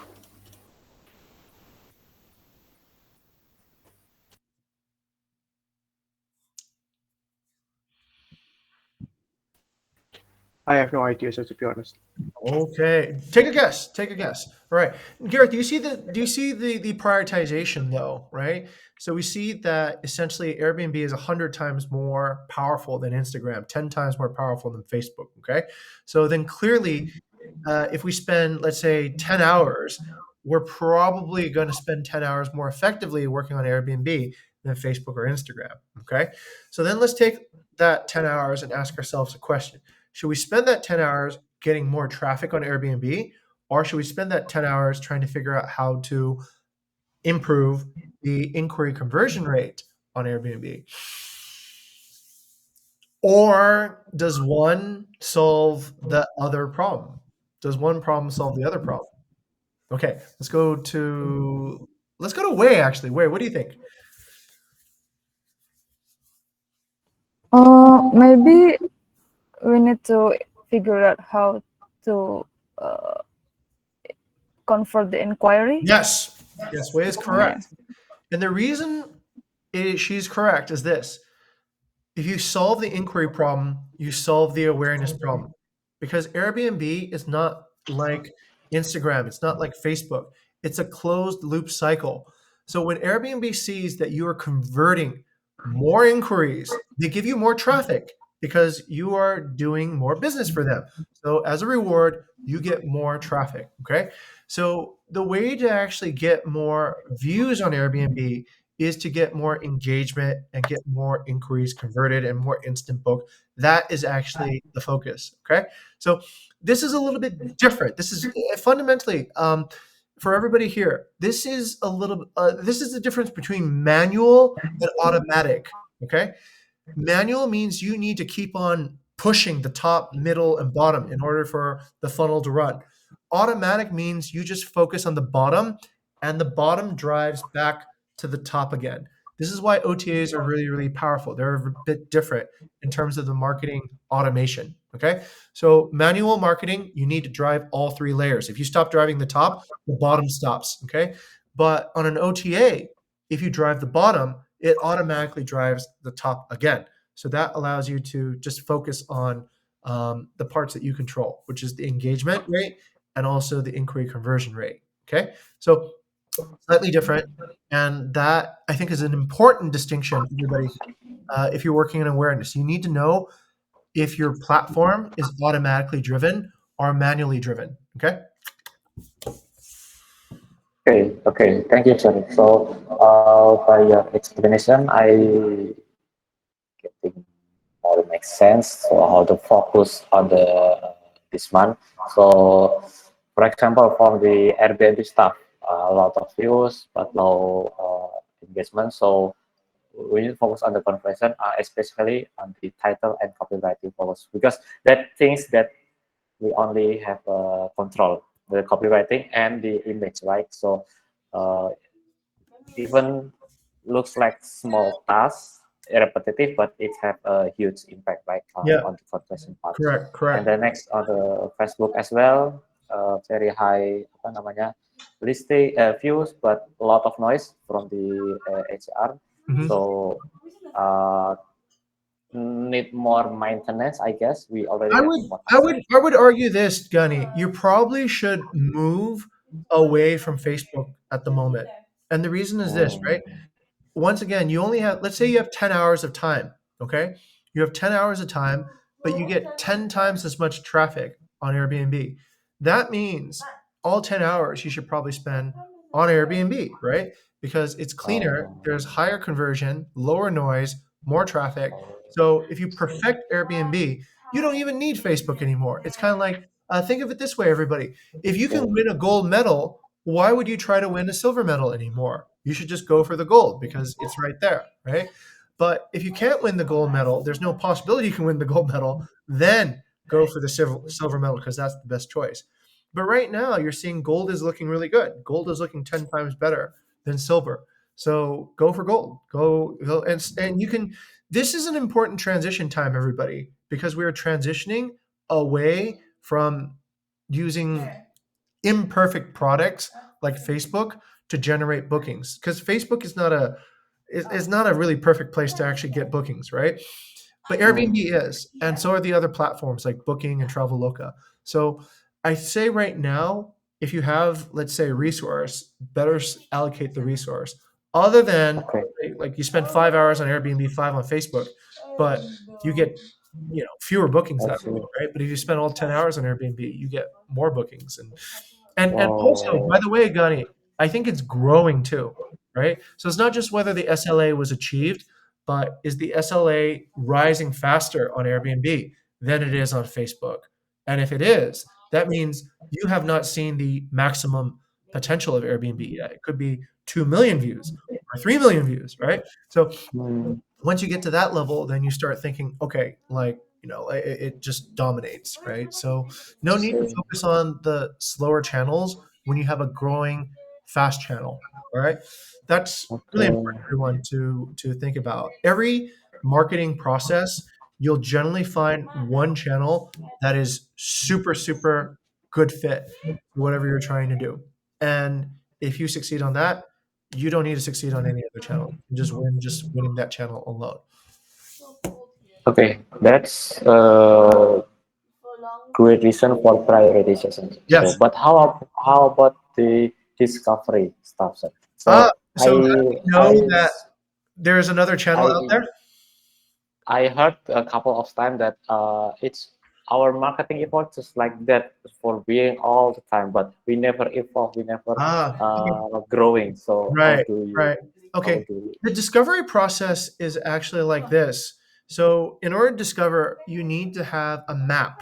I have no idea, so to be honest. Okay, take a guess. Take a guess. All right, Gareth, do you see the prioritization though? Right. So we see that essentially Airbnb is 100 times more powerful than Instagram, 10 times more powerful than Facebook. Okay, so then clearly, if we spend, let's say, 10 hours, we're probably going to spend 10 hours more effectively working on Airbnb than Facebook or Instagram. Okay, so then let's take that 10 hours and ask ourselves a question. Should we spend that 10 hours getting more traffic on Airbnb, or should we spend that 10 hours trying to figure out how to improve the inquiry conversion rate on Airbnb? Or does one solve the other problem? Does one problem solve the other problem? Okay, let's go to Wei actually. Wei, what do you think? Maybe we need to figure out how to convert the inquiry. Yes. Yes, Wei is correct. And the reason she's correct is this. If you solve the inquiry problem, you solve the awareness problem. Because Airbnb is not like Instagram, it's not like Facebook. It's a closed loop cycle. So when Airbnb sees that you are converting more inquiries, they give you more traffic because you are doing more business for them. So as a reward, you get more traffic. Okay. So the way to actually get more views on Airbnb is to get more engagement and get more inquiries converted and more instant book. That is actually the focus. Okay. So this is a little bit different. This is fundamentally, for everybody here, this is the difference between manual and automatic. Okay. Manual means you need to keep on pushing the top, middle, and bottom in order for the funnel to run. Automatic means you just focus on the bottom, and the bottom drives back to the top again. This is why OTAs are really, really powerful. They're a bit different in terms of the marketing automation. Okay. So manual marketing, you need to drive all three layers. If you stop driving the top, the bottom stops. Okay. But on an OTA, if you drive the bottom, it automatically drives the top again. So that allows you to just focus on the parts that you control, which is the engagement rate and also the inquiry conversion rate. Okay. So slightly different. And that, I think, is an important distinction, everybody. If you're working in awareness, you need to know if your platform is automatically driven or manually driven. Okay. Okay, okay, thank you, sir. So, by your explanation, I getting more makes sense. So, how to focus on the this month. So, for example, for the Airbnb stuff, a lot of views but low engagement. So, we need to focus on the conversion, especially on the title and copywriting focus, because that things that we only have control, the copywriting and the image, right? So uh, even looks like small tasks, repetitive, but it have a huge impact, right, Yeah, on the conversion part. correct, And correct. the next on the Facebook as well, very high apa namanya listing views, but a lot of noise from the HR. Mhm. So uh, need more maintenance, I guess. We already I have would, more I tasks. would, I would argue this, Gunny. You probably should move away from Facebook at the moment, and the reason is this, right? Once again, you only have, let's say you have 10 hours of time, okay? You have 10 hours of time, but you get 10 times as much traffic on Airbnb. That means all 10 hours you should probably spend on Airbnb, right? Because it's cleaner, there's higher conversion, lower noise, more traffic. So if you perfect Airbnb, you don't even need Facebook anymore. It's kind of like, think of it this way, everybody. If you can win a gold medal, why would you try to win a silver medal anymore? You should just go for the gold because it's right there, right? But if you can't win the gold medal, there's no possibility you can win the gold medal, then go for the silver medal because that's the best choice. But right now, you're seeing gold is looking really good. Gold is looking 10 times better than silver. So go for gold. Go and you can. This is an important transition time, everybody, because we are transitioning away from using imperfect products like Facebook to generate bookings because Facebook is not a really perfect place to actually get bookings, right? But Airbnb is, and so are the other platforms like Booking and Traveloka. So I say right now, if you have, let's say, a resource, better allocate the resource. Other than Okay. like you spend 5 hours on Airbnb, 5 on Facebook, but you get fewer bookings I that see. way, right? But if you spend all 10 hours on Airbnb, you get more bookings. And also, by Oh, the way, Gani, I think it's growing too, right? So it's not just whether the SLA was achieved, but is the SLA rising faster on Airbnb than it is on Facebook? And if it is, that means you have not seen the maximum potential of Airbnb yet. It could be 2 million views or 3 million views, right? So mm, once you get to that level, then you start thinking, okay, like, it just dominates, right? So I no need to see. focus on the slower channels when you have a growing fast channel. All right. That's really important, Okay. everyone, to think about. Every marketing process, you'll generally find one channel that is super, super good fit for whatever you're trying to do. And if you succeed on that, you don't need to succeed on any other channel. You just win just winning that channel alone. Okay, that's great reason for prioritization. So, Yes. but how about the discovery stuff, sir? Uh, So so how do you know that there's another channel out I there? I heard a couple of times that it's our marketing effort just like that for being all the time, but we never evolve, we never Okay. growing. So Right, right. how Okay. do you The discovery process is actually like this. So, in order to discover, you need to have a map.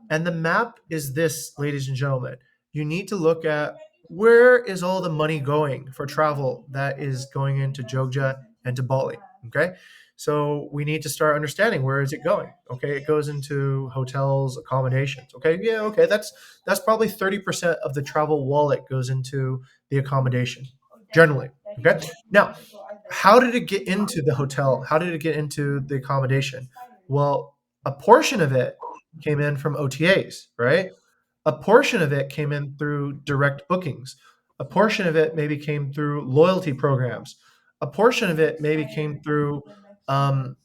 And the map is this, ladies and gentlemen. You need to look at where is all the money going for travel that is going into Jogja and to Bali. Okay. So we need to start understanding where is it going. Okay. It goes into hotels, accommodations. Okay. Yeah. Okay. That's probably 30% of the travel wallet goes into the accommodation generally. Okay. Now, how did it get into the hotel? How did it get into the accommodation? Well, a portion of it came in from OTAs, right? A portion of it came in through direct bookings. A portion of it maybe came through loyalty programs. A portion of it maybe came through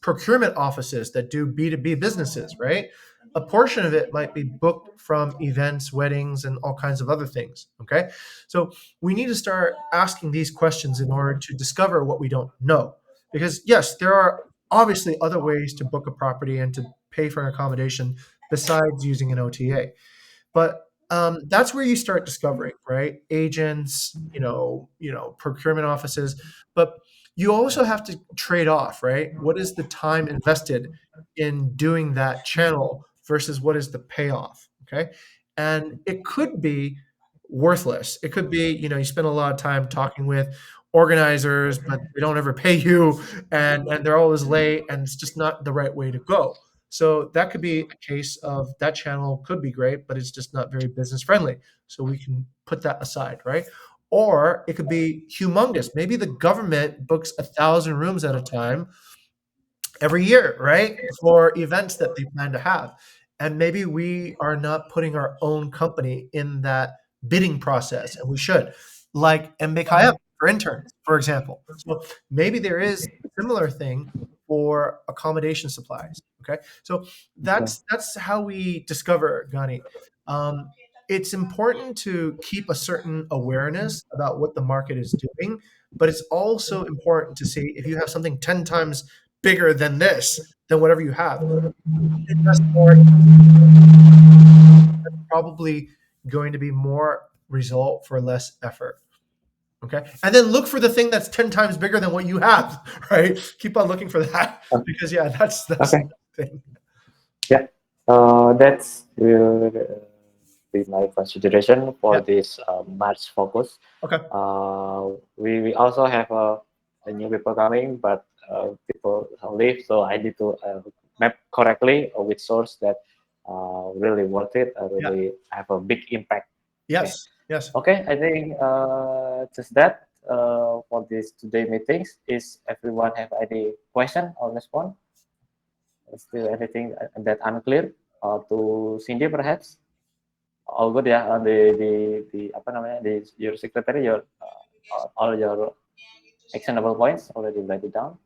procurement offices that do B2B businesses, right? A portion of it might be booked from events, weddings, and all kinds of other things. Okay. So we need to start asking these questions in order to discover what we don't know. Because, yes, there are obviously other ways to book a property and to pay for an accommodation besides using an OTA. But that's where you start discovering, right? Agents, procurement offices, but you also have to trade off, right? What is the time invested in doing that channel versus what is the payoff? Okay, and it could be worthless. It could be, you spend a lot of time talking with organizers, but they don't ever pay you, and they're always late, and it's just not the right way to go. So that could be a case of that channel could be great, but it's just not very business friendly. So we can put that aside, right? Or it could be humongous. Maybe the government books 1,000 rooms at a time every year, right? For events that they plan to have. And maybe we are not putting our own company in that bidding process, and we should, like MBKM for interns, for example. So maybe there is a similar thing for accommodation supplies. Okay, so that's how we discover Gani. Um, it's important to keep a certain awareness about what the market is doing, but it's also important to see if you have something 10 times bigger than this, than whatever you have. Invest more. That's probably going to be more result for less effort. Okay. And then look for the thing that's 10 times bigger than what you have, right? Keep on looking for that because yeah, that's Okay. the thing. Yeah. That's will be my consideration for Yeah. this March focus. Okay. We also have a new people coming, but people leave, so I need to map correctly which source that really worth it, really have a big impact. Yes. Yes. Okay, I think just that for this today meetings. Is everyone have any question or response? Still anything that unclear to Cindy perhaps? All good ya, di apa namanya, di your secretary, your all your actionable points already write it down.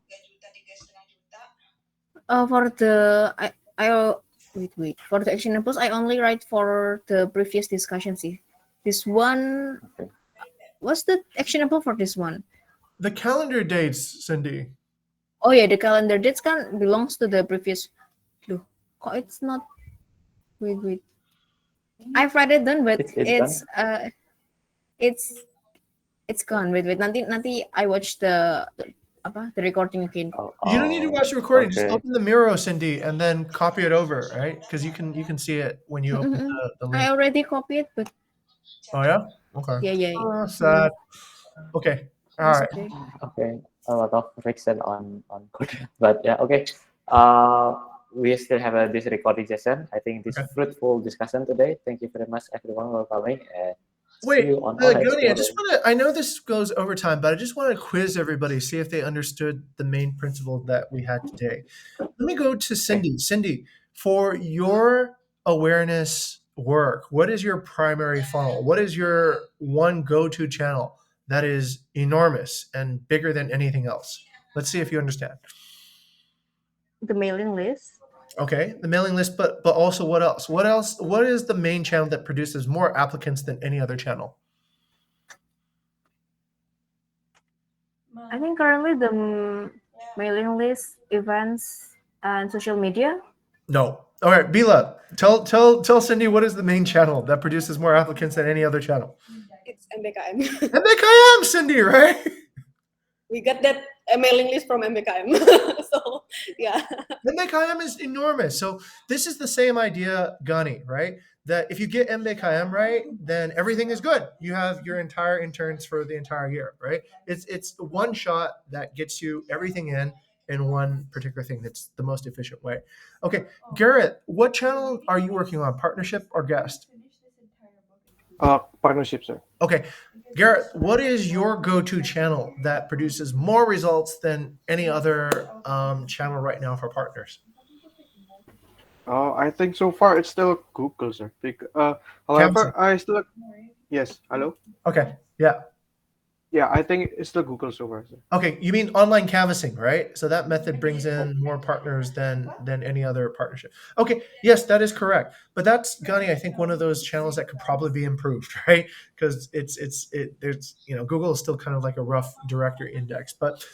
For the I wait for the actionables I only write for the previous discussion sih. This one, Okay. what's the actionable for this one? The calendar dates, Cindy. Oh yeah, the calendar dates kan belongs to the previous. Loh, kok it's not? Wait. I've read it done, but It's it's gone. Wait. Nanti I watch the recording again. You don't need to watch the recording. Just Okay. open the Miro, Cindy, and then copy it over, right? Because you can see it when you open the link. I already copied, but Oh yeah. Okay. yeah. Oh, sad. Okay. All It's right. okay. Okay, a lot of friction on code, but yeah, okay. We still have this recording session. I think this Okay. fruitful discussion today. Thank you very much, everyone, for coming. And see Wait, you on our Goni, I next just want to. I know this goes over time, but I just want to quiz everybody, see if they understood the main principle that we had today. Let me go to Cindy. Cindy, for your awareness work, what is your primary funnel? What is your one go-to channel that is enormous and bigger than anything else? Let's see if you understand. The mailing list. Okay, the mailing list, but also what else? What else? What is the main channel that produces more applicants than any other channel? I think currently the mailing list, events, and social media. No. All right, Bila, tell Cindy what is the main channel that produces more applicants than any other channel? It's MBKM. MBKM, Cindy, right? We got that mailing list from MBKM. So yeah. MBKM is enormous. So this is the same idea, Gani, right? That if you get MBKM right, then everything is good. You have your entire interns for the entire year, right? It's one shot that gets you everything in one particular thing. That's the most efficient way. Okay, Garrett, what channel are you working on? Partnership or guest? Partnership, sir. Okay, Garrett, what is your go-to channel that produces more results than any other channel right now for partners? I think so far it's still Google, sir. However, I still yes. Hello. Okay, yeah. Yeah, I think it's still Google so far, sir. Okay, you mean online canvassing, right? So that method brings in more partners than any other partnership. Okay, yes, that is correct. But that's, Gani, I think one of those channels that could probably be improved, right? Because there's Google is still kind of like a rough directory index. But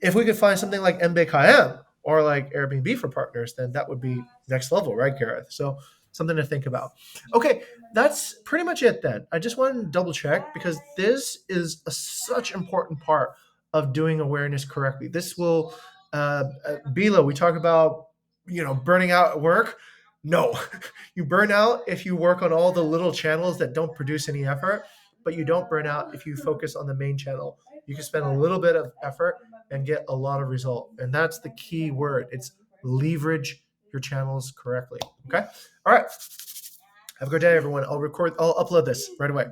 if we could find something like MBKM or like Airbnb for partners, then that would be next level, right, Gareth? So something to think about. Okay, that's pretty much it then. I just wanted to double check because this is such important part of doing awareness correctly. This will, Bila, we talk about, burning out at work. No, you burn out if you work on all the little channels that don't produce any effort. but you don't burn out if you focus on the main channel. You can spend a little bit of effort and get a lot of result. And that's the key word. It's leverage your channels correctly. Okay. All right. Have a good day, everyone. I'll upload this right away.